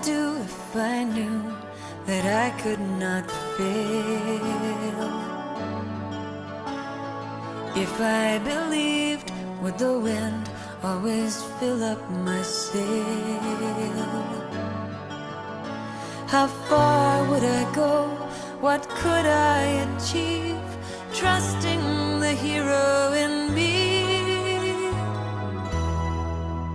do if I knew that I could not fail? If I believed, would the wind always fill up my sail? How far would I go? What could I achieve? Trusting the hero in me.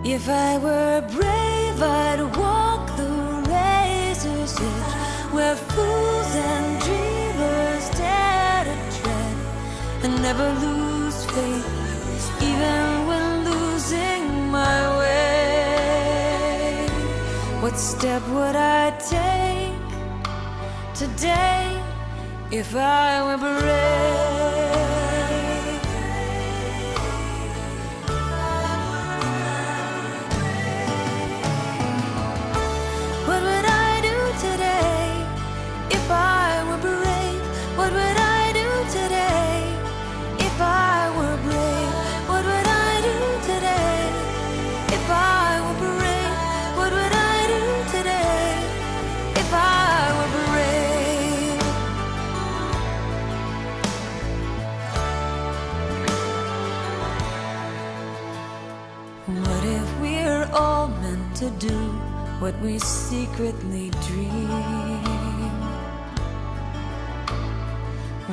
If I were brave, I'd walk the razor's edge, where fools and dreamers dare to tread, and never lose faith, even when losing my way. What step would I take today if I were brave? What would I do today if I were brave? What would I do today if I were brave? What would I do today if I were brave? What would I do today if I were brave? What if we're all meant to do what we secretly dream?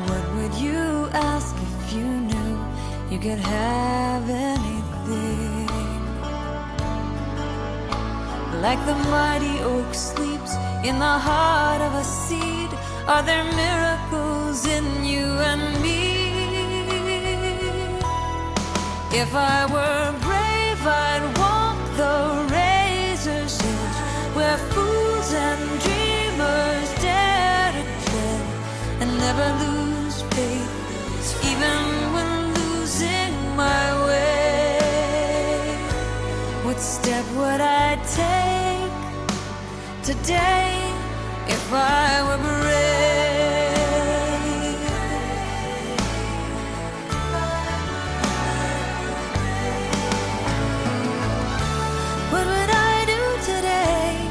What would you ask if you knew you could have anything? Like the mighty oak sleeps in the heart of a seed, are there miracles in you and me? If I were brave, I'd walk the razor's edge, where fools and dreamers dare to tread, and never lose faith, even when losing my way. What step would I take today if I were brave? What would I do today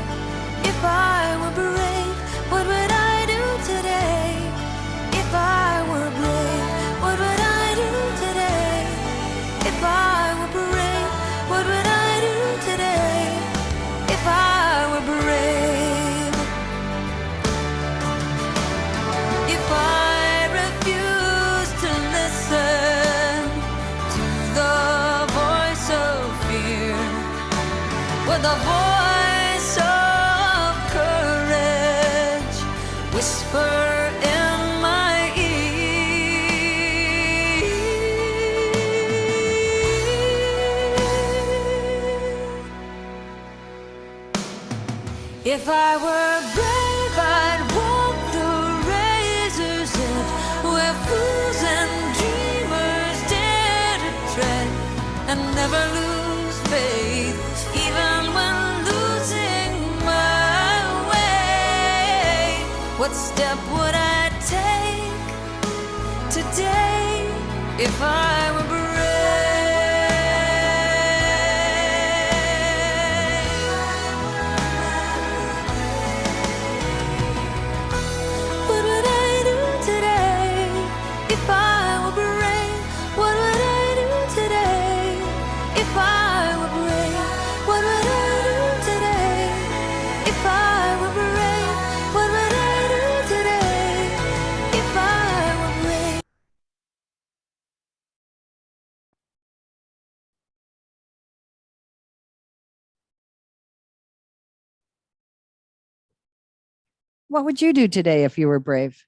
if I were brave? What would I do today if I were brave? What would I do today if I were brave? What would I do today if I were brave? If I refuse to listen to the voice of fear, with the voice of courage whisper in my ear. If I were brave, I'd walk the razor's edge, where fools and dreamers dare to tread, and never lose faith, even when losing my way. What step would I take today if I were brave? What would I do today if I were brave? What would I do today if I were brave? What would I do today if I were brave? What would I do today if I were brave? What would you do today if you were brave?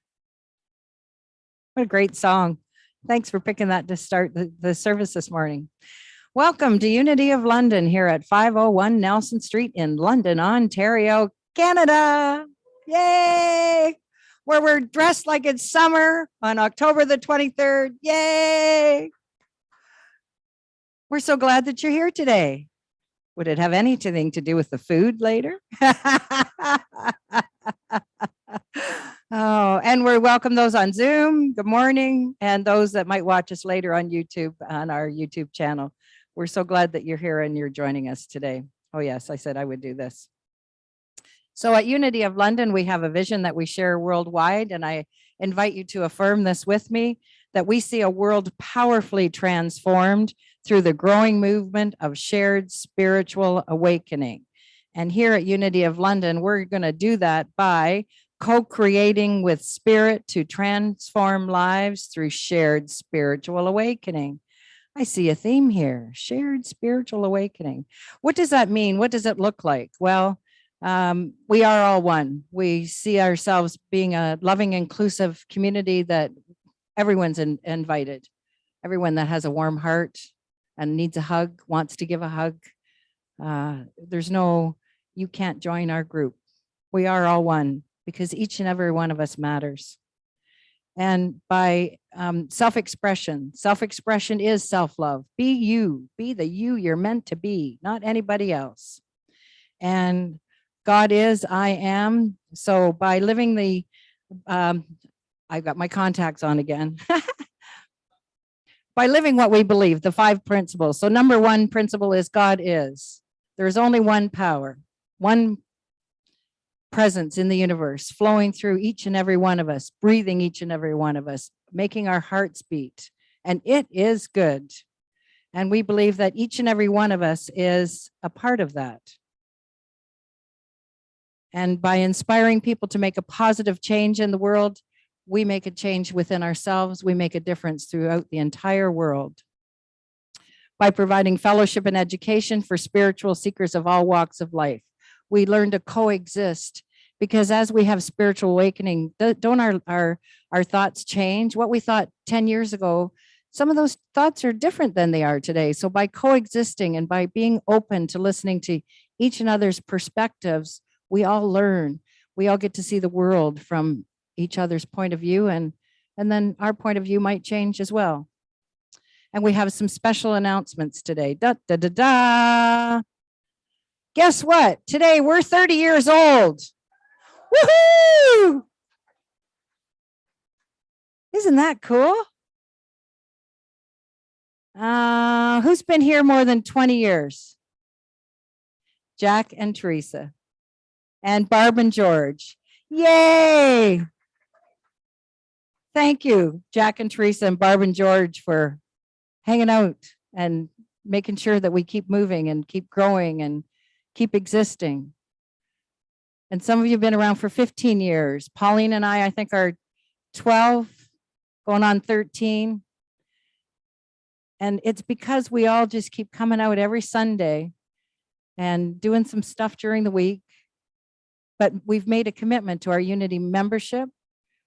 What a great song. Thanks for picking that to start the service this morning. Welcome to Unity of London here at 501 Nelson Street in London, Ontario, Canada. Yay! Where we're dressed like it's summer on October the 23rd. Yay! We're so glad that you're here today. Would it have anything to do with the food later? Oh, and we welcome those on Zoom. Good morning. And those that might watch us later on YouTube, on our YouTube channel. We're so glad that you're here and you're joining us today. Oh, yes, I said I would do this. So at Unity of London, we have a vision that we share worldwide, and I invite you to affirm this with me, that we see a world powerfully transformed through the growing movement of shared spiritual awakening. And here at Unity of London, we're going to do that by co-creating with spirit to transform lives through shared spiritual awakening. I see a theme here, shared spiritual awakening. What does that mean? What does it look like? Well, we are all one. We see ourselves being a loving, inclusive community that everyone's invited. Everyone that has a warm heart and needs a hug, wants to give a hug. There's no, you can't join our group. We are all one because each and every one of us matters. And by self-expression is self-love. Be you, be the you you're meant to be, not anybody else. And God is, I am. So by living the, I've got my contacts on again. By living what we believe, the 5 principles. So number 1 principle is God is. There's only one power, one presence in the universe, flowing through each and every one of us, breathing each and every one of us, making our hearts beat. And it is good. And we believe that each and every one of us is a part of that. And by inspiring people to make a positive change in the world, we make a change within ourselves. We make a difference throughout the entire world. By providing fellowship and education for spiritual seekers of all walks of life, we learn to coexist, because as we have spiritual awakening, don't our thoughts change? What we thought 10 years ago, some of those thoughts are different than they are today. So by coexisting and by being open to listening to each and other's perspectives, we all learn. We all get to see the world from each other's point of view, and then our point of view might change as well. And we have some special announcements today. Da, da, da, da. Guess what? Today we're 30 years old. Woohoo! Isn't that cool? Who's been here more than 20 years? Jack and Teresa. And Barb and George. Yay! Thank you, Jack and Teresa and Barb and George, for hanging out and making sure that we keep moving and keep growing and keep existing. And some of you have been around for 15 years. Pauline and I think, are 12, going on 13. And it's because we all just keep coming out every Sunday and doing some stuff during the week. But we've made a commitment to our Unity membership.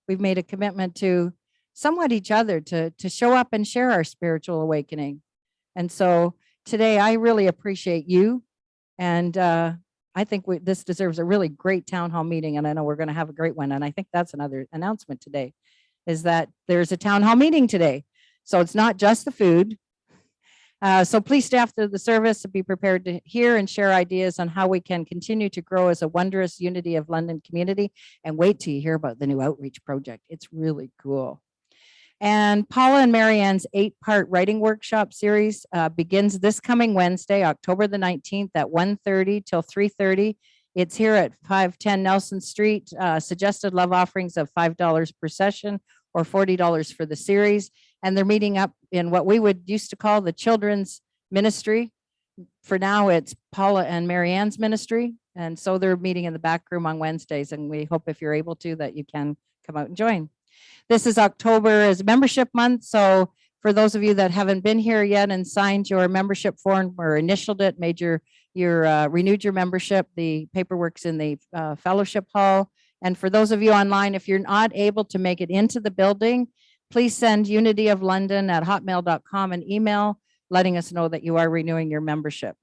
We've made a commitment to somewhat each other to show up and share our spiritual awakening. And so today I really appreciate you. And I think this deserves a really great town hall meeting. And I know we're going to have a great one. And I think that's another announcement today, is that there's a town hall meeting today. So it's not just the food. So please stay after the service and be prepared to hear and share ideas on how we can continue to grow as a wondrous Unity of London community, and wait till you hear about the new outreach project. It's really cool. And Paula and Marianne's 8-part writing workshop series begins this coming Wednesday, October the 19th at 1:30 till 3:30. It's here at 510 Nelson Street. Suggested love offerings of $5 per session or $40 for the series. And they're meeting up in what we would used to call the children's ministry. For now, it's Paula and Marianne's ministry. And so they're meeting in the back room on Wednesdays. And we hope, if you're able to, that you can come out and join. This is October as membership month. So for those of you that haven't been here yet and signed your membership form or initialed it, made your renewed your membership, the paperwork's in the fellowship hall. And for those of you online, if you're not able to make it into the building, please send unityoflondon@hotmail.com an email letting us know that you are renewing your membership.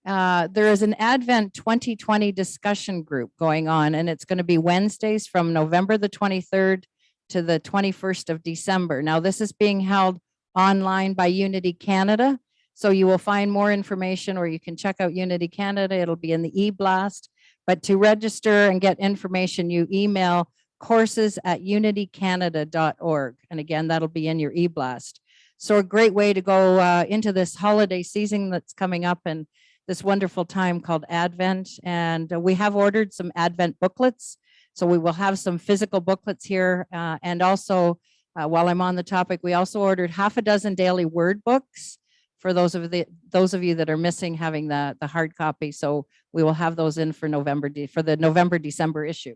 There is an Advent 2020 discussion group going on, and it's going to be Wednesdays from November the 23rd to the 21st of December. Now, this is being held online by Unity Canada, so you will find more information, or you can check out Unity Canada. It'll be in the e-blast. But to register and get information, you email courses@unitycanada.org. And again, that'll be in your e-blast. So a great way to go into this holiday season that's coming up and this wonderful time called Advent. And we have ordered some Advent booklets. So we will have some physical booklets here. And also, while I'm on the topic, we also ordered half a dozen daily word books for those of you that are missing having the hard copy. So we will have those in for the November-December issue.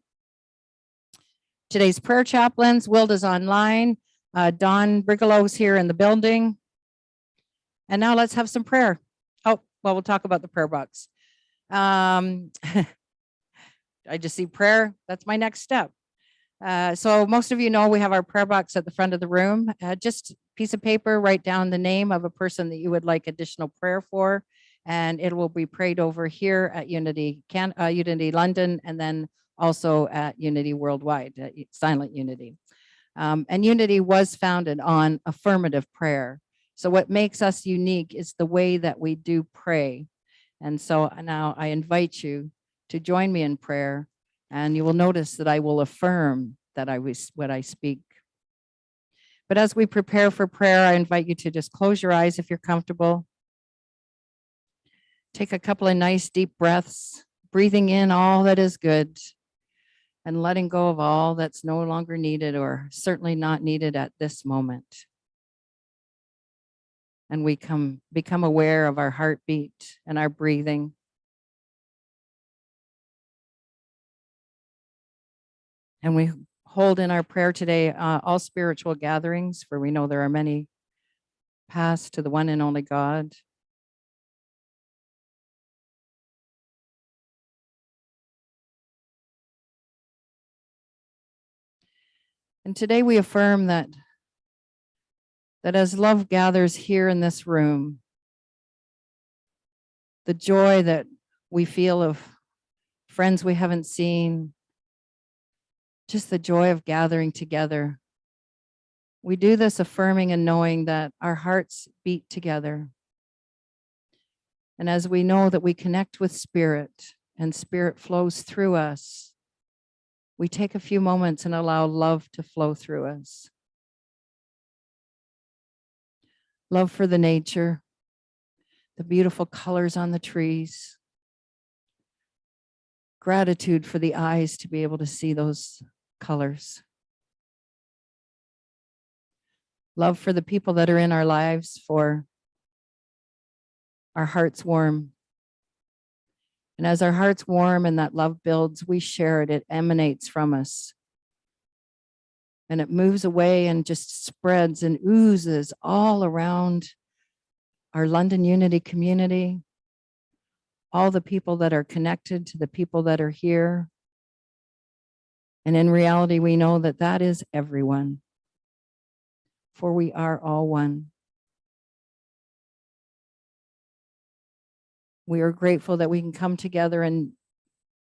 Today's prayer chaplains, Wilda's online, Don Brigalo's here in the building. And now let's have some prayer. Oh, well, we'll talk about the prayer box. I just see prayer. That's my next step. So most of you know we have our prayer box at the front of the room. Just a piece of paper, write down the name of a person that you would like additional prayer for, and it will be prayed over here at Unity London, and then also at Unity Worldwide, Silent Unity. And Unity was founded on affirmative prayer. So what makes us unique is the way that we do pray. And so now I invite you to join me in prayer, and you will notice that I will affirm that what I speak. But as we prepare for prayer, I invite you to just close your eyes if you're comfortable. Take a couple of nice deep breaths, breathing in all that is good and letting go of all that's no longer needed or certainly not needed at this moment. And we become aware of our heartbeat and our breathing. And we hold in our prayer today all spiritual gatherings, for we know there are many passed to the one and only God. And today we affirm that as love gathers here in this room, the joy that we feel of friends we haven't seen, just the joy of gathering together. We do this affirming and knowing that our hearts beat together. And as we know that we connect with Spirit and Spirit flows through us, we take a few moments and allow love to flow through us. Love for the nature, the beautiful colors on the trees. Gratitude for the eyes to be able to see those colors. Love for the people that are in our lives, for our hearts warm. And as our hearts warm and that love builds, we share it. It emanates from us. And it moves away and just spreads and oozes all around our London Unity community, all the people that are connected to the people that are here. And in reality, we know that that is everyone, for we are all one. We are grateful that we can come together and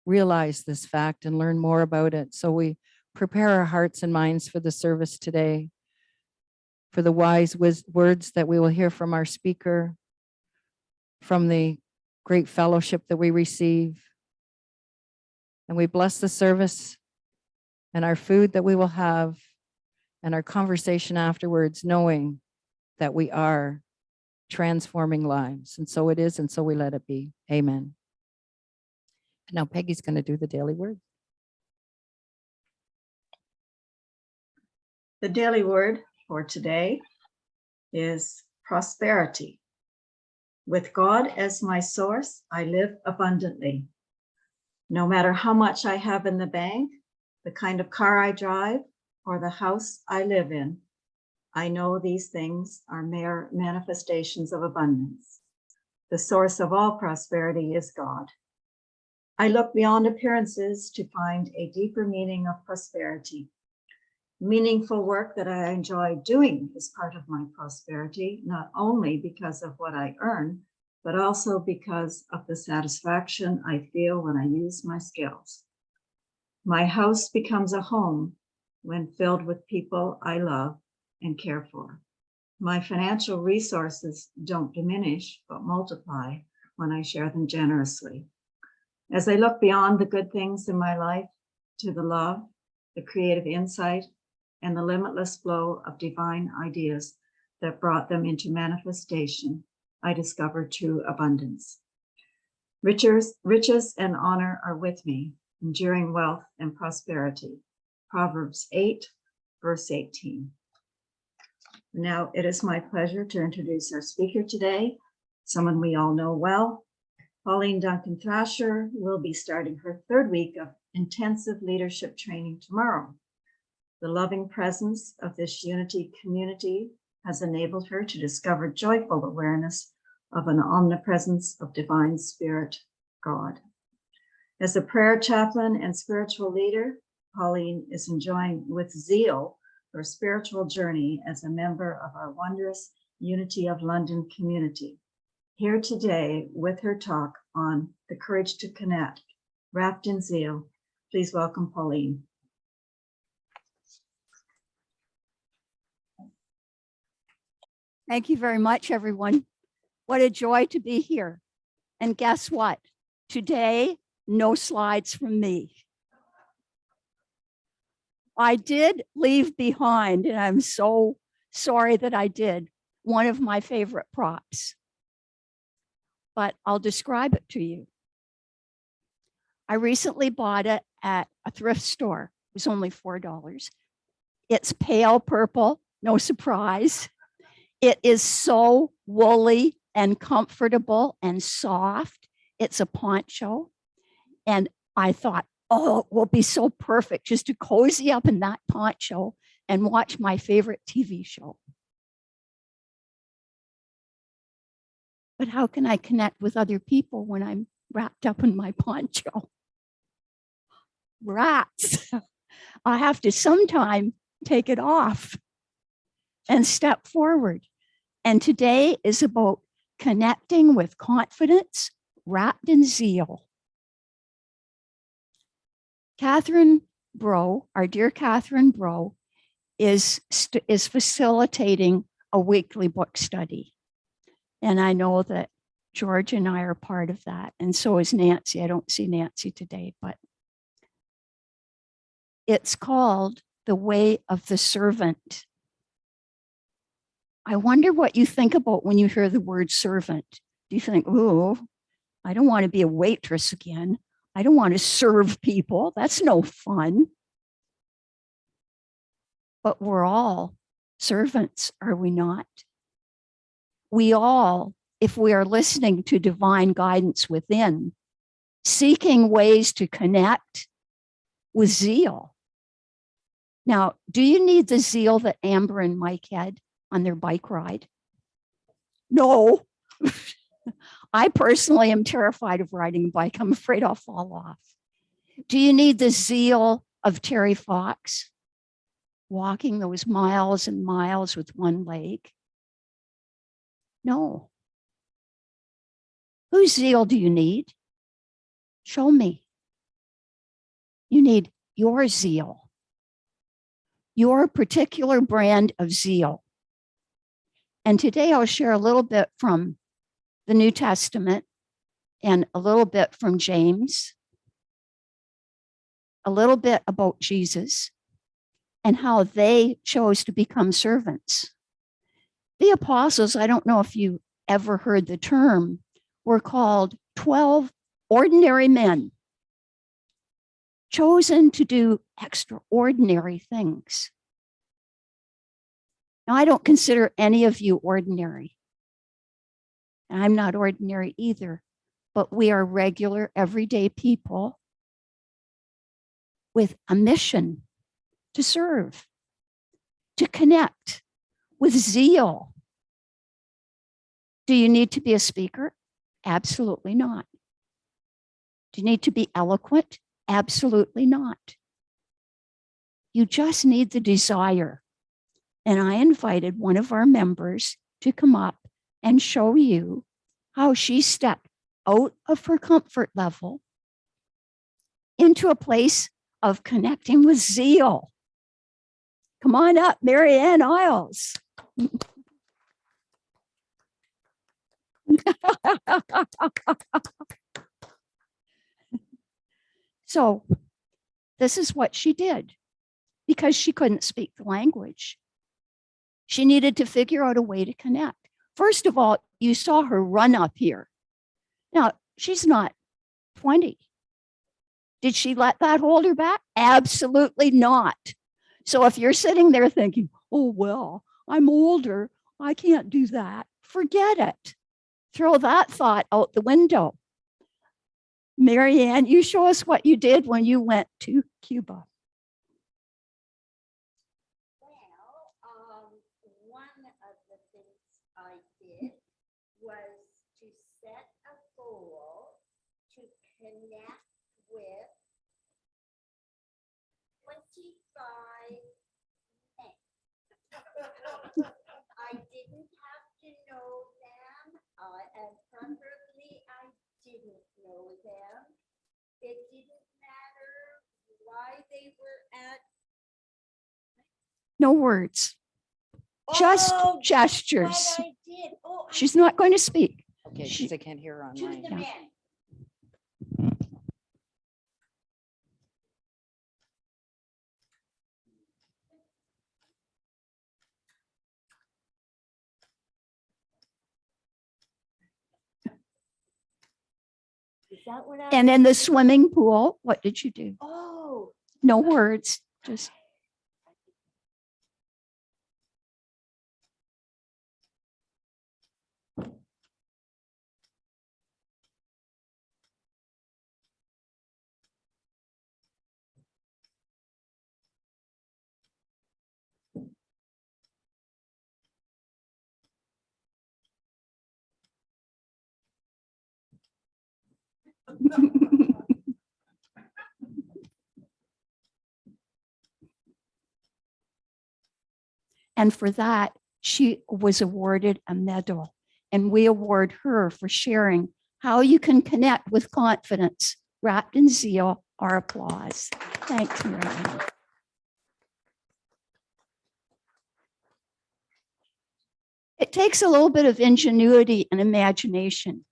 realize this fact and learn more about it. So we prepare our hearts and minds for the service today, for the wise words that we will hear from our speaker, from the great fellowship that we receive. And we bless the service and our food that we will have and our conversation afterwards, knowing that we are transforming lives. And so it is, and so we let it be. Amen. Now Peggy's going to do the daily word. The daily word for today is prosperity. With God as my source, I live abundantly. No matter how much I have in the bank, the kind of car I drive, or the house I live in, I know these things are mere manifestations of abundance. The source of all prosperity is God. I look beyond appearances to find a deeper meaning of prosperity. Meaningful work that I enjoy doing is part of my prosperity, not only because of what I earn, but also because of the satisfaction I feel when I use my skills. My house becomes a home when filled with people I love and care for. My financial resources don't diminish, but multiply when I share them generously. As I look beyond the good things in my life to the love, the creative insight, and the limitless flow of divine ideas that brought them into manifestation, I discovered true abundance. Riches and honor are with me, enduring wealth and prosperity. Proverbs 8, verse 18. Now it is my pleasure to introduce our speaker today, someone we all know well. Pauline Duncan-Thrasher will be starting her third week of intensive leadership training tomorrow. The loving presence of this unity community has enabled her to discover joyful awareness of an omnipresence of divine spirit, God. As a prayer chaplain and spiritual leader, Pauline is enjoying with zeal her spiritual journey as a member of our wondrous Unity of London community. Here today with her talk on the courage to connect, wrapped in zeal, please welcome Pauline. Thank you very much, everyone. What a joy to be here. And guess what? Today, no slides from me. I did leave behind, and I'm so sorry that I did, one of my favorite props. But I'll describe it to you. I recently bought it at a thrift store. It was only $4. It's pale purple, no surprise. It is so woolly and comfortable and soft. It's a poncho. And I thought, oh, it will be so perfect just to cozy up in that poncho and watch my favorite TV show. But how can I connect with other people when I'm wrapped up in my poncho? Rats. I have to sometime take it off and step forward. And today is about connecting with confidence wrapped in zeal. Catherine Bro, our dear Catherine Bro, is facilitating a weekly book study. And I know that George and I are part of that. And so is Nancy. I don't see Nancy today, but it's called The Way of the Servant. I wonder what you think about when you hear the word servant. Do you think, oh, I don't want to be a waitress again. I don't want to serve people. That's no fun. But we're all servants, are we not? We all, if we are listening to divine guidance within, seeking ways to connect with zeal. Now, do you need the zeal that Amber and Mike had on their bike ride? No. I personally am terrified of riding a bike. I'm afraid I'll fall off. Do you need the zeal of Terry Fox, walking those miles and miles with one leg? No. Whose zeal do you need? Show me. You need your zeal, your particular brand of zeal. And today I'll share a little bit from the New Testament and a little bit from James, a little bit about Jesus and how they chose to become servants. The apostles, I don't know if you ever heard the term, were called 12 ordinary men, chosen to do extraordinary things. Now, I don't consider any of you ordinary. I'm not ordinary either, but we are regular, everyday people with a mission to serve, to connect with zeal. Do you need to be a speaker? Absolutely not. Do you need to be eloquent? Absolutely not. You just need the desire. And I invited one of our members to come up and show you how she stepped out of her comfort level into a place of connecting with zeal. Come on up, Marianne Isles. So this is what she did because she couldn't speak the language. She needed to figure out a way to connect. First of all, you saw her run up here. Now, She's not 20. Did she let that hold her back? Absolutely not. So if you're sitting there thinking, oh, well, I'm older, I can't do that, forget it. Throw that thought out the window. Marianne, you show us what you did when you went to Cuba. Well, one of the things I did was to set a goal to connect with 25 men. I didn't have to know them, and preferably I didn't know them. It didn't matter why they were at. No words, just Oh, gestures. But I did. Oh, She's not going to speak. Okay, She- because I can't hear her to online. the Yeah. men. Is that what I? And in the swimming pool, what did you do? Oh, No words, just and for that, she was awarded a medal. And we award her for sharing how you can connect with confidence wrapped in zeal. Our applause. Thanks, Marianne. It takes a little bit of ingenuity and imagination,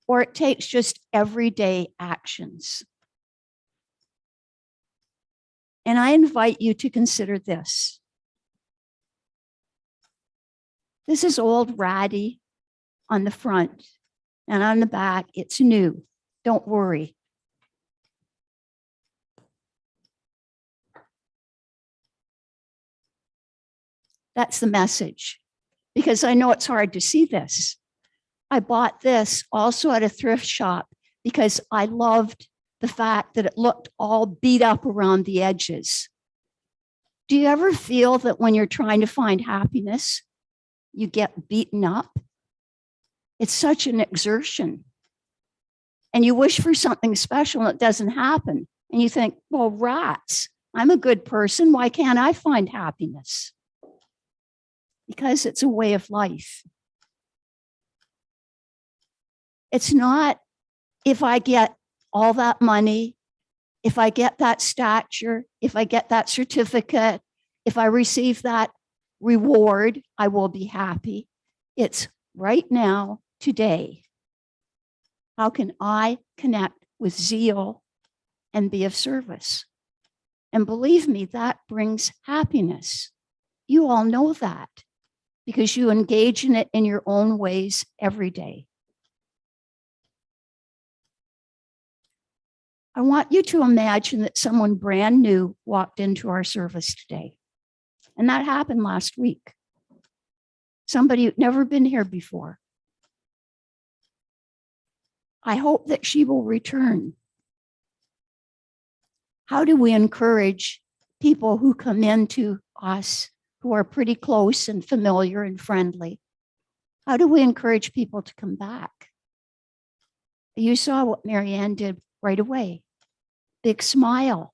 or it takes just everyday actions. And I invite you to consider this. This is old ratty on the front, and on the back, it's new. Don't worry. That's the message, because I know it's hard to see this. I bought this also at a thrift shop because I loved the fact that it looked all beat up around the edges. Do you ever feel that when you're trying to find happiness, you get beaten up? It's such an exertion. And you wish for something special and it doesn't happen. And you think, well, rats, I'm a good person. Why can't I find happiness? Because it's a way of life. It's not if I get all that money, if I get that stature, if I get that certificate, if I receive that reward, I will be happy. It's right now, today. How can I connect with zeal and be of service? And believe me, that brings happiness. You all know that because you engage in it in your own ways every day. I want you to imagine that someone brand new walked into our service today. And that happened last week. Somebody who'd never been here before. I hope that she will return. How do we encourage people who come into us who are pretty close and familiar and friendly? How do we encourage people to come back? You saw what Marianne did right away. Big smile,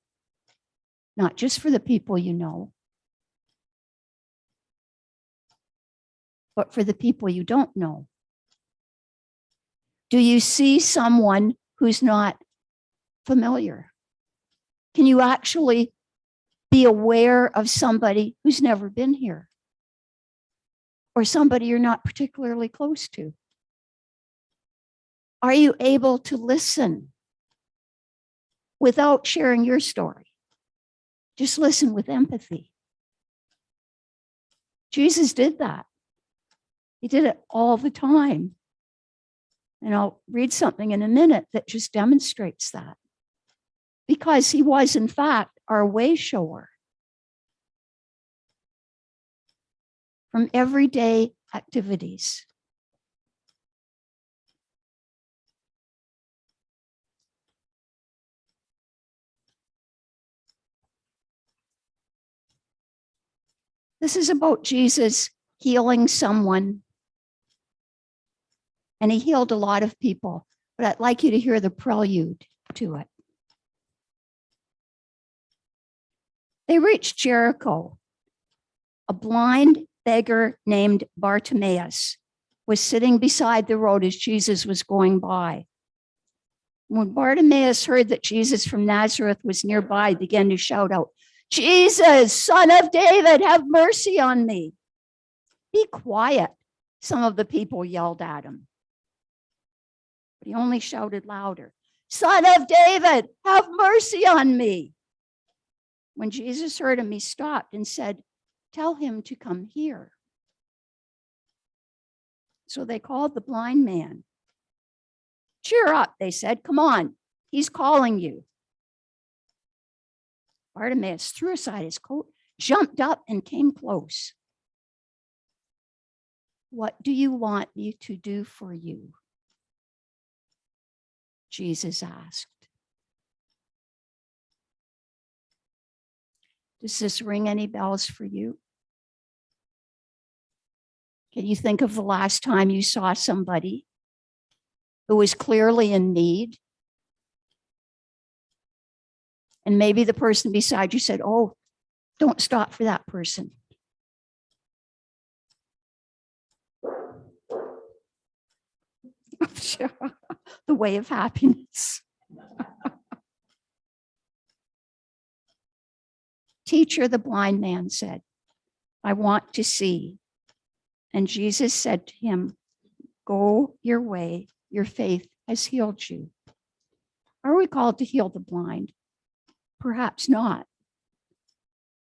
not just for the people you know, but for the people you don't know. Do you see someone who's not familiar? Can you actually be aware of somebody who's never been here? Or somebody you're not particularly close to? Are you able to listen without sharing your story? Just listen with empathy. Jesus did that. He did it all the time. And I'll read something in a minute that just demonstrates that. Because he was, in fact, our way shower from everyday activities. This is about Jesus healing someone. And he healed a lot of people, but I'd like you to hear the prelude to it. They reached Jericho. A blind beggar named Bartimaeus was sitting beside the road as Jesus was going by. When Bartimaeus heard that Jesus from Nazareth was nearby, he began to shout out, "Jesus, Son of David, have mercy on me." "Be quiet," some of the people yelled at him. But he only shouted louder, "Son of David, have mercy on me." When Jesus heard him, he stopped and said, "Tell him to come here." So they called the blind man. "Cheer up," they said. "Come on, he's calling you." Bartimaeus threw aside his coat, jumped up, and came close. "What do you want me to do for you?" Jesus asked. Does this ring any bells for you? Can you think of the last time you saw somebody who was clearly in need? And maybe the person beside you said, "Oh, don't stop for that person." The way of happiness. "Teacher," the blind man said, "I want to see." And Jesus said to him, "Go your way, your faith has healed you." Are we called to heal the blind? Perhaps not.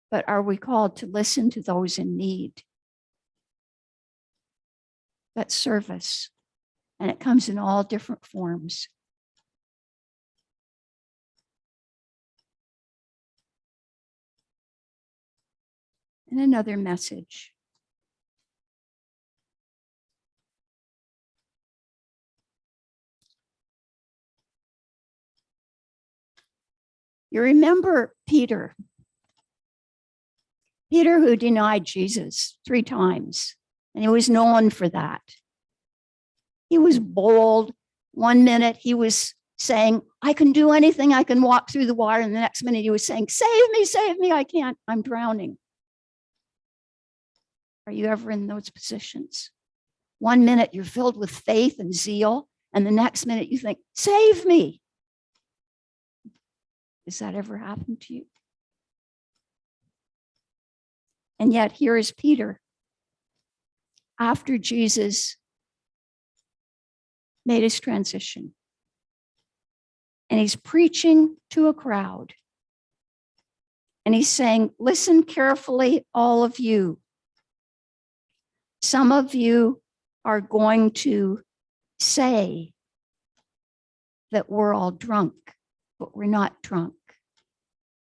But are we called to listen to those in need? That's service, and it comes in all different forms. And another message. You remember Peter. Peter, who denied Jesus 3 times, and he was known for that. He was bold. One minute he was saying, "I can do anything, I can walk through the water." And the next minute he was saying, save me, I can't, I'm drowning." Are you ever in those positions? One minute you're filled with faith and zeal, and the next minute you think, "Save me." Does that ever happen to you? And yet here is Peter. After Jesus made his transition, and he's preaching to a crowd. And he's saying, "Listen carefully, all of you. Some of you are going to say that we're all drunk, but we're not drunk.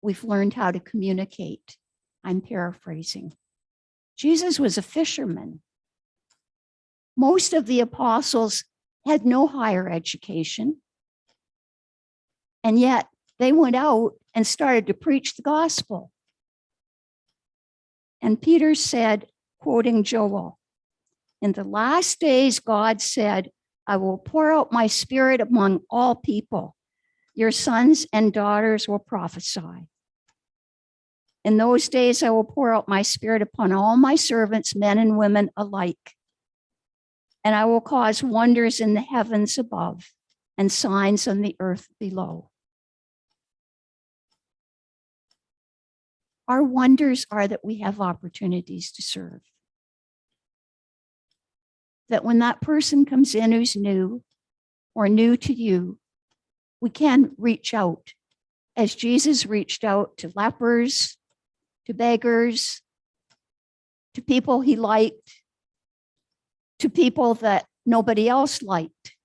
We've learned how to communicate." I'm paraphrasing. Jesus was a fisherman. Most of the apostles had no higher education. And yet they went out and started to preach the gospel. And Peter said, quoting Joel, "In the last days, God said, I will pour out my spirit among all people. Your sons and daughters will prophesy. In those days, I will pour out my spirit upon all my servants, men and women alike. And I will cause wonders in the heavens above and signs on the earth below." Our wonders are that we have opportunities to serve. That when that person comes in who's new or new to you, we can reach out as Jesus reached out to lepers, to beggars, to people he liked, to people that nobody else liked.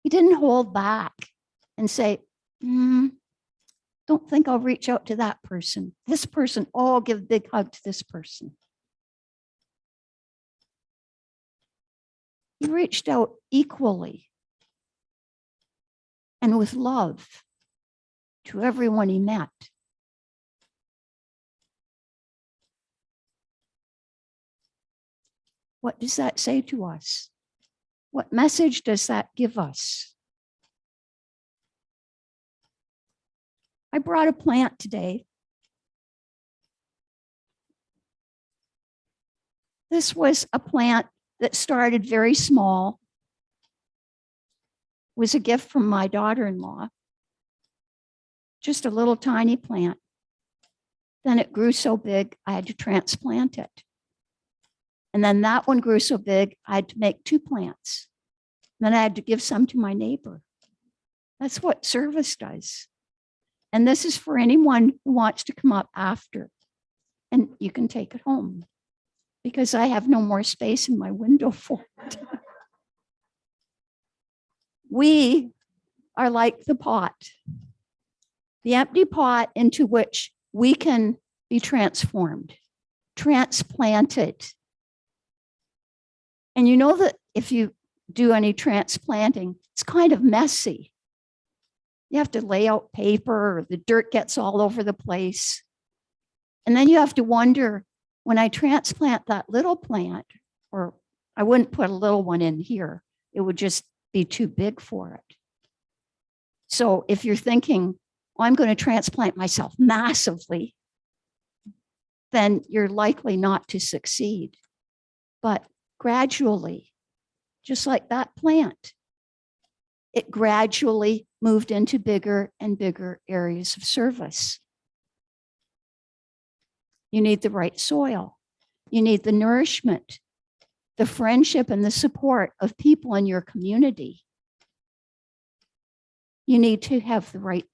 He didn't hold back and say, don't think I'll reach out to that person. This person, oh, I'll give a big hug to this person. He reached out equally and with love to everyone he met. What does that say to us? What message does that give us? I brought a plant today. This was a plant that started very small. It was a gift from my daughter-in-law. Just a little tiny plant. Then it grew so big, I had to transplant it. And then that one grew so big, I had to make 2 plants. Then I had to give some to my neighbor. That's what service does. And this is for anyone who wants to come up after. And you can take it home because I have no more space in my window for it. We are like the pot, the empty pot into which we can be transformed, transplanted. And you know that if you do any transplanting, it's kind of messy. You have to lay out paper, or the dirt gets all over the place. And then you have to wonder, when I transplant that little plant, or I wouldn't put a little one in here, it would just be too big for it. So if you're thinking, well, I'm going to transplant myself massively, then you're likely not to succeed. But gradually, just like that plant, it gradually moved into bigger and bigger areas of service. You need the right soil. You need the nourishment, the friendship and the support of people in your community. You need to have the right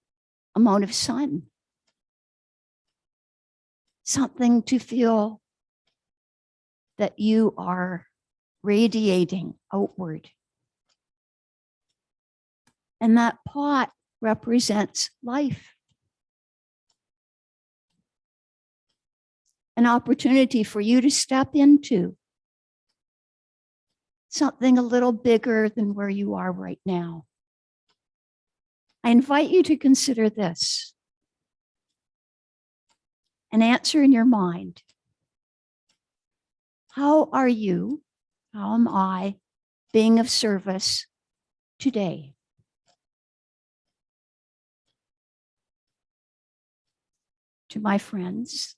amount of sun. Something to feel that you are radiating outward. And that pot represents life. An opportunity for you to step into something a little bigger than where you are right now. I invite you to consider this and answer in your mind. How are you, how am I being of service today? To my friends,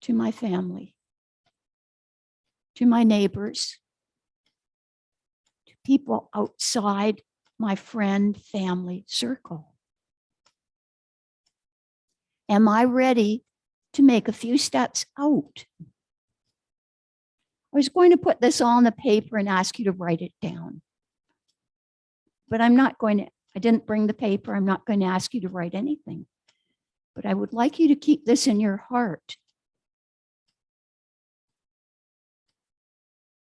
to my family, to my neighbors, to people outside my friend, family circle. Am I ready to make a few steps out? I was going to put this all on the paper and ask you to write it down. But I'm not going to, I didn't bring the paper. I'm not going to ask you to write anything. But I would like you to keep this in your heart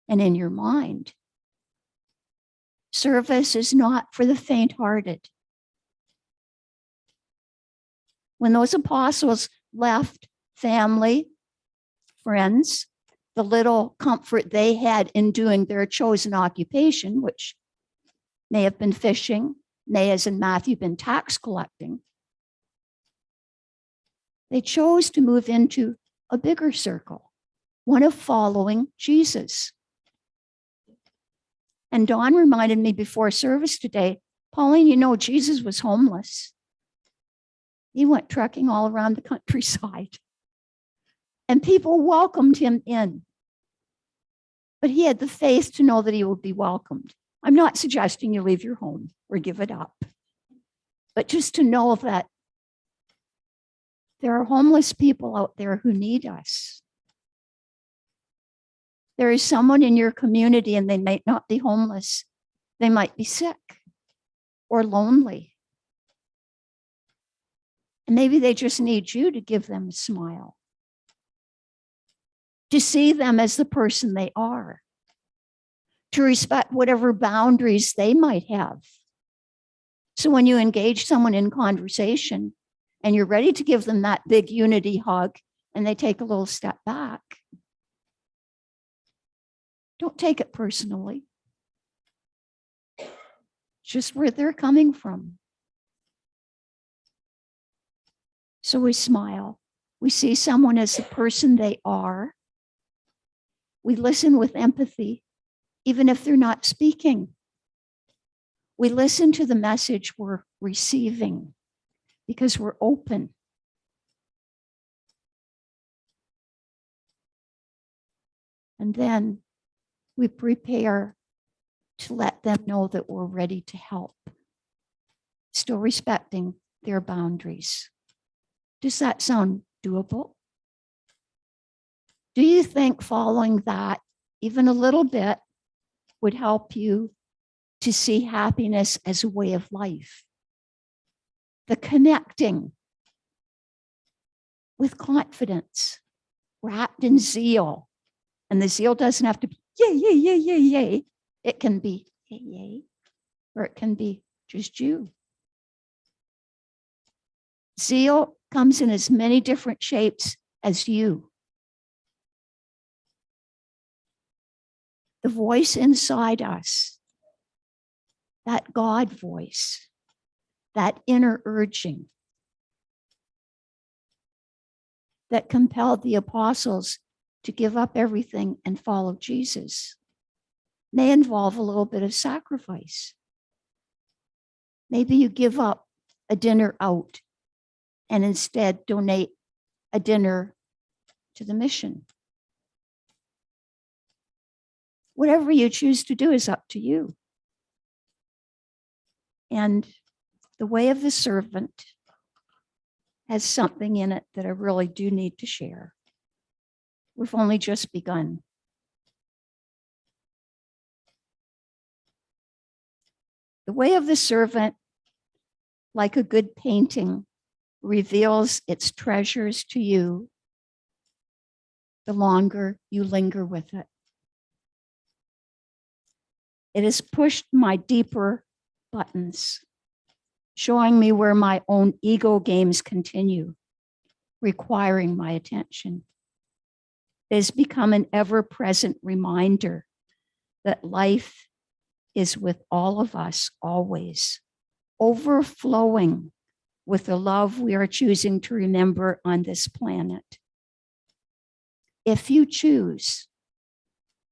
and in your mind. Service is not for the faint-hearted. When those apostles left family, friends, the little comfort they had in doing their chosen occupation, which may have been fishing, may, as in Matthew, been tax collecting, they chose to move into a bigger circle, one of following Jesus. And Dawn reminded me before service today, Pauline, you know, Jesus was homeless. He went trekking all around the countryside. And people welcomed him in. But he had the faith to know that he would be welcomed. I'm not suggesting you leave your home or give it up, but just to know that there are homeless people out there who need us. There is someone in your community, and they might not be homeless. They might be sick or lonely. And maybe they just need you to give them a smile, to see them as the person they are, to respect whatever boundaries they might have. So when you engage someone in conversation and you're ready to give them that big unity hug and they take a little step back, don't take it personally. Just where they're coming from. So we smile. We see someone as the person they are. We listen with empathy, even if they're not speaking. We listen to the message we're receiving because we're open. And then we prepare to let them know that we're ready to help, still respecting their boundaries. Does that sound doable? Do you think following that even a little bit would help you to see happiness as a way of life? The connecting with confidence, wrapped in zeal. And the zeal doesn't have to be yay, yay, yay, yay, yay. It can be yay, yay, or it can be just you. Zeal comes in as many different shapes as you. The voice inside us, that God voice, that inner urging that compelled the apostles to give up everything and follow Jesus may involve a little bit of sacrifice. Maybe you give up a dinner out and instead donate a dinner to the mission. Whatever you choose to do is up to you. And the way of the servant has something in it that I really do need to share. We've only just begun. The way of the servant, like a good painting, reveals its treasures to you the longer you linger with it. It has pushed my deeper buttons, showing me where my own ego games continue, requiring my attention. It has become an ever-present reminder that life is with all of us always, overflowing with the love we are choosing to remember on this planet. If you choose,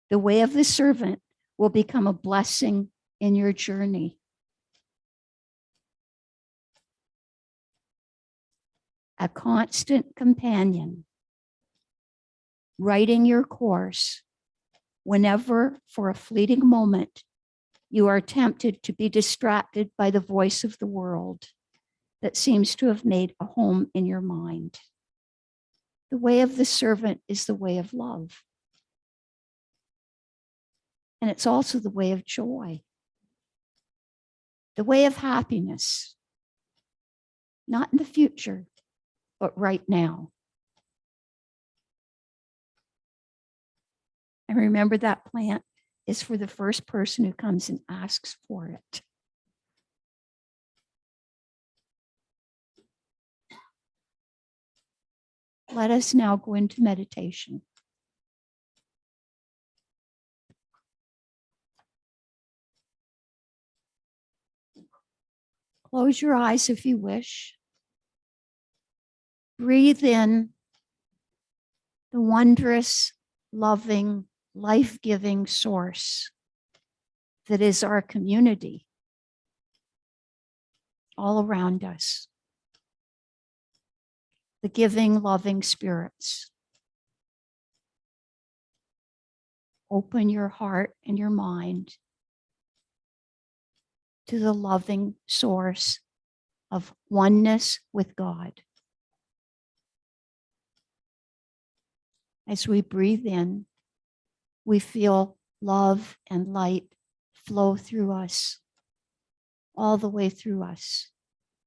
the way of the servant will become a blessing in your journey. A constant companion, writing your course whenever, for a fleeting moment, you are tempted to be distracted by the voice of the world that seems to have made a home in your mind. The way of the servant is the way of love. And it's also the way of joy, the way of happiness, not in the future, but right now. And remember, that plant is for the first person who comes and asks for it. Let us now go into meditation. Close your eyes if you wish. Breathe in the wondrous, loving, life-giving source that is our community all around us. The giving, loving spirits. Open your heart and your mind to the loving source of oneness with God. As we breathe in, we feel love and light flow through us, all the way through us,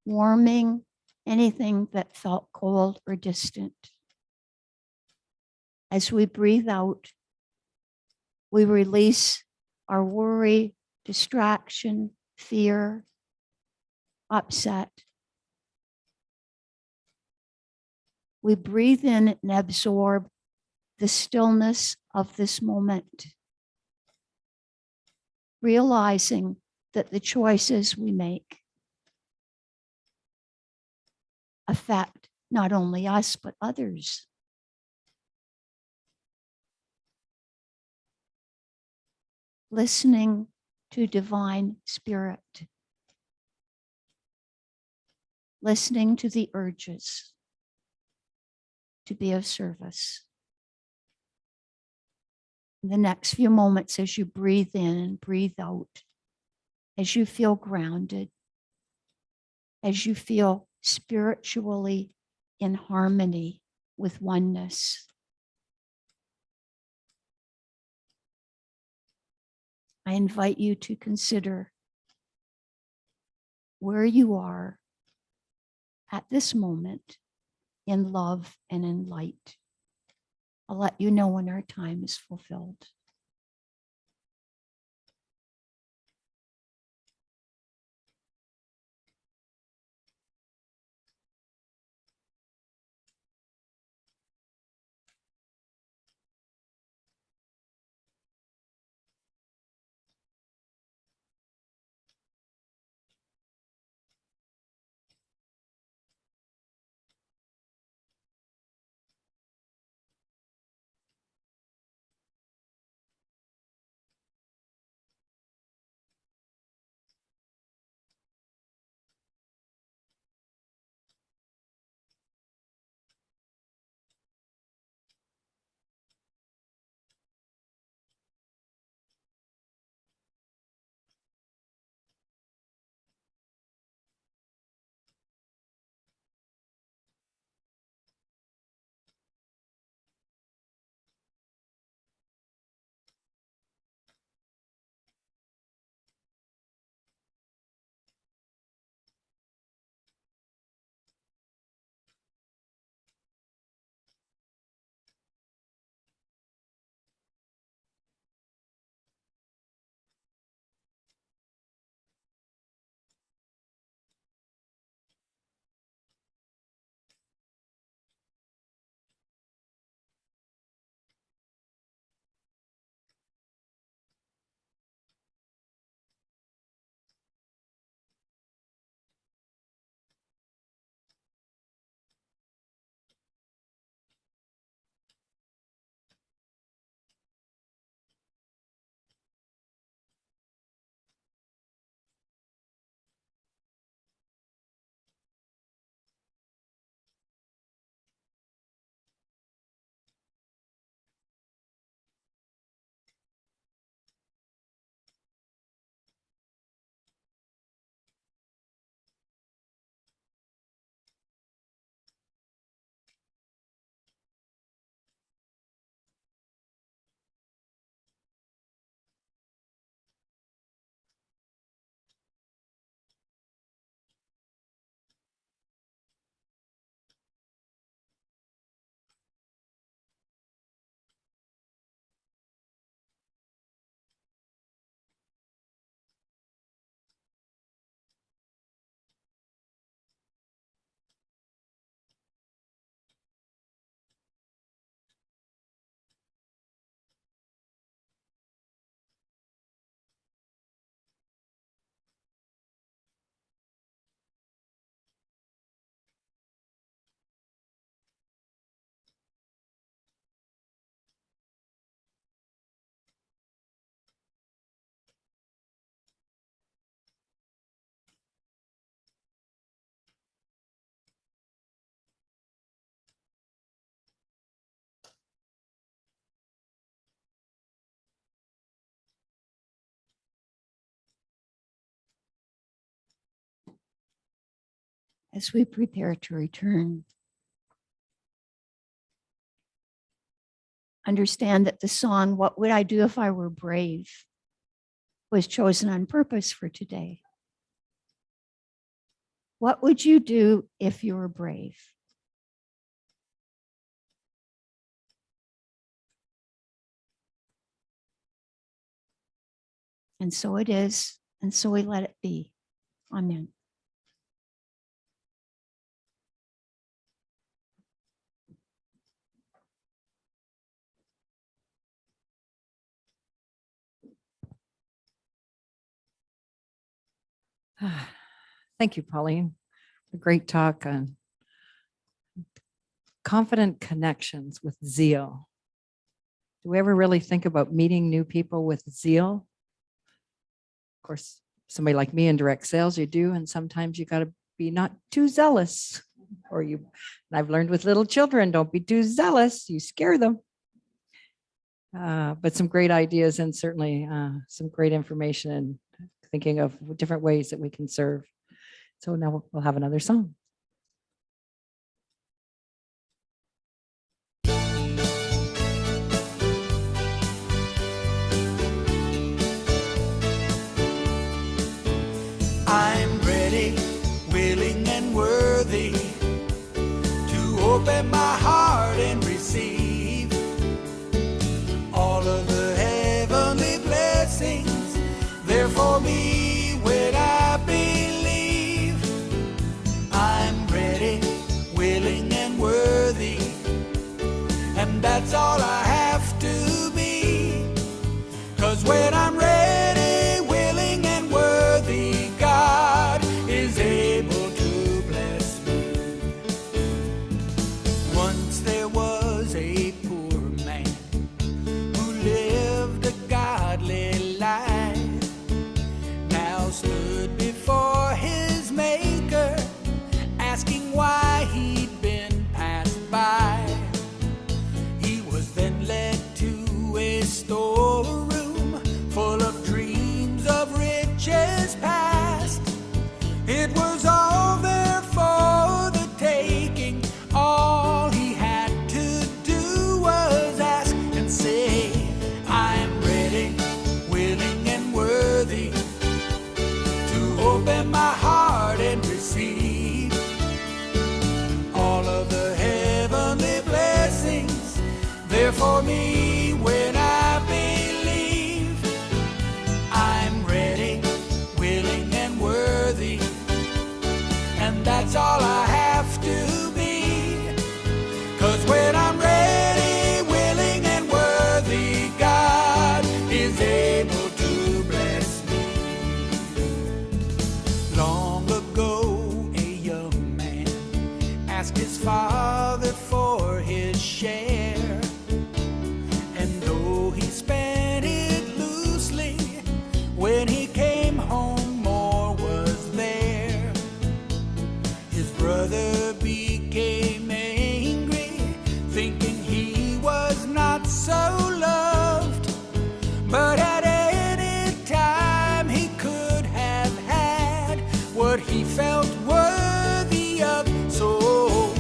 warming anything that felt cold or distant. As we breathe out, we release our worry, distraction, fear, upset. We breathe in and absorb the stillness of this moment, realizing that the choices we make affect not only us, but others. Listening to divine spirit, listening to the urges to be of service. In the next few moments, as you breathe in and breathe out, as you feel grounded, as you feel spiritually in harmony with oneness, I invite you to consider where you are at this moment in love and in light. I'll let you know when our time is fulfilled. As we prepare to return, understand that the song, "What Would I Do If I Were Brave?" was chosen on purpose for today. What would you do if you were brave? And so it is, and so we let it be. Amen. Thank you, Pauline. A great talk on confident connections with zeal. Do we ever really think about meeting new people with zeal? Of course, somebody like me in direct sales, you do, and sometimes you got to be not too zealous. Or you, and I've learned with little children, don't be too zealous, you scare them. But some great ideas and certainly some great information and thinking of different ways that we can serve. So now we'll have another song. I'm ready, willing, and worthy to open my heart and receive all of the heavenly blessings there for me when I believe. I'm ready, willing, and worthy, and that's all I have to be. 'Cause when I'm ready, willing, and worthy, God is able to bless me. Once there was a poor man who lived a godly life, now stood before his maker, asking why he'd been passed by. He was then led to a storeroom full of dreams of riches past. It was all there for the taking. All he had to do was ask and say, I'm ready, willing, and worthy to open my heart and receive all of the heavenly blessings there for me when I believe. I'm ready, willing, and worthy, and that's all I have to be. 'Cause when I'm ready, willing, and worthy, God is able to bless me. Long ago, a young man asked his father for his share, and though he spent it loosely, when he came home more was there. His brother became angry, thinking he was not so loved, but at any time he could have had what he felt worthy of. So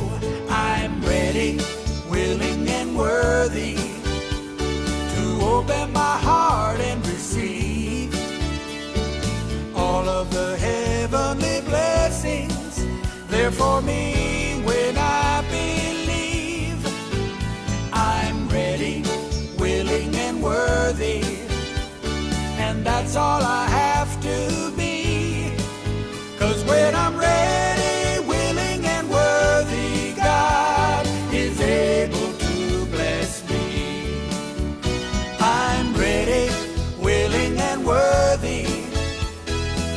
I'm ready, willing, and worthy to open my heart and receive all of the heavenly blessings there for me when I believe. I'm ready, willing, and worthy, and that's all I have to be. 'Cause when I'm ready, willing, and worthy, God is able to bless me. I'm ready, willing, and worthy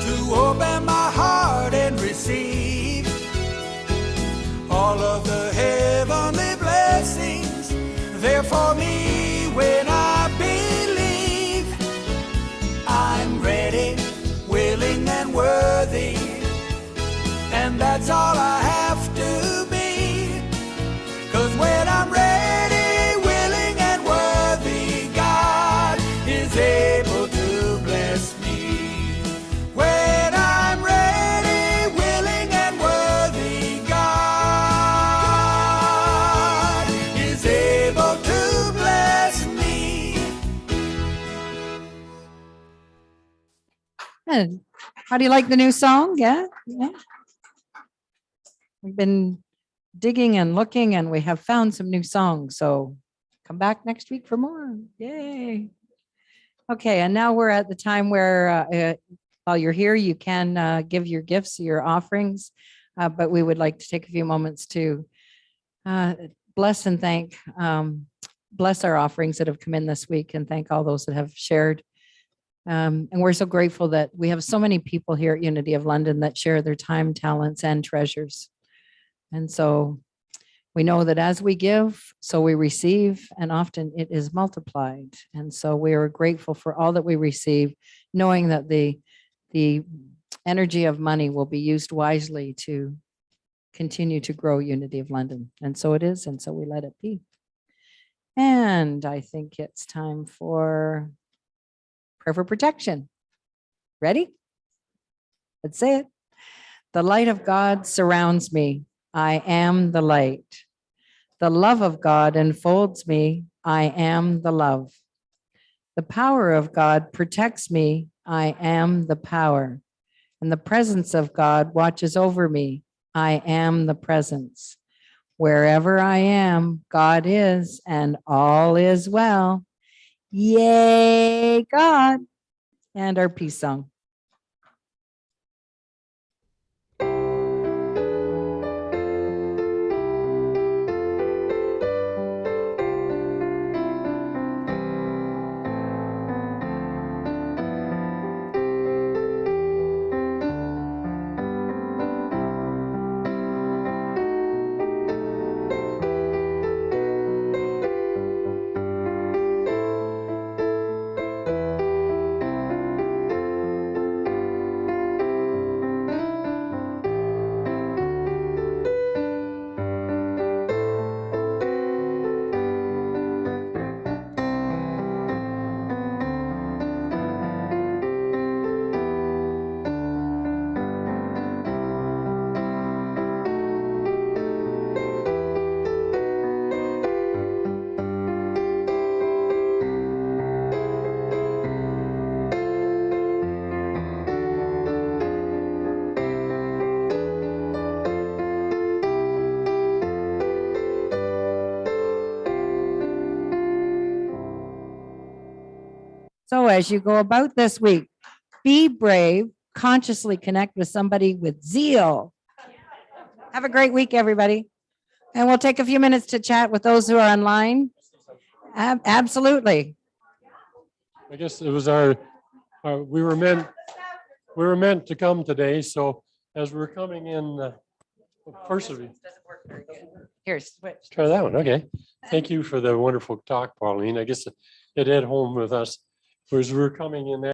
to open my heart and receive all of the heavenly blessings there for me when I believe. I'm ready, willing, and worthy, and that's all I have to be. 'Cause when I'm ready, willing, and worthy, God is able to bless me. When I'm ready, willing, and worthy, God is able to bless me. And how do you like the new song? Yeah. We've been digging and looking and we have found some new songs. So come back next week for more. Yay. Okay, and now we're at the time where while you're here, you can give your gifts, your offerings, but we would like to take a few moments to bless and thank, bless our offerings that have come in this week and thank all those that have shared. And we're so grateful that we have so many people here at Unity of London that share their time, talents, and treasures. And so we know that as we give, so we receive, and often it is multiplied. And so we are grateful for all that we receive, knowing that the energy of money will be used wisely to continue to grow Unity of London. And so it is, and so we let it be. And I think it's time for prayer for protection. Ready? Let's say it. The light of God surrounds me. I am the light. The love of God enfolds me. I am the love. The power of God protects me. I am the power. And the presence of God watches over me. I am the presence. Wherever I am, God is, and all is well. Yay, God. And our peace song. So as you go about this week, be brave, consciously connect with somebody with zeal. Have a great week, everybody. And we'll take a few minutes to chat with those who are online. Absolutely. I guess it was we were meant to come today. So as we're coming in, first of all, Here's switch. try that one. Okay. Thank you for the wonderful talk, Pauline. I guess it hit home with us as we're coming in there.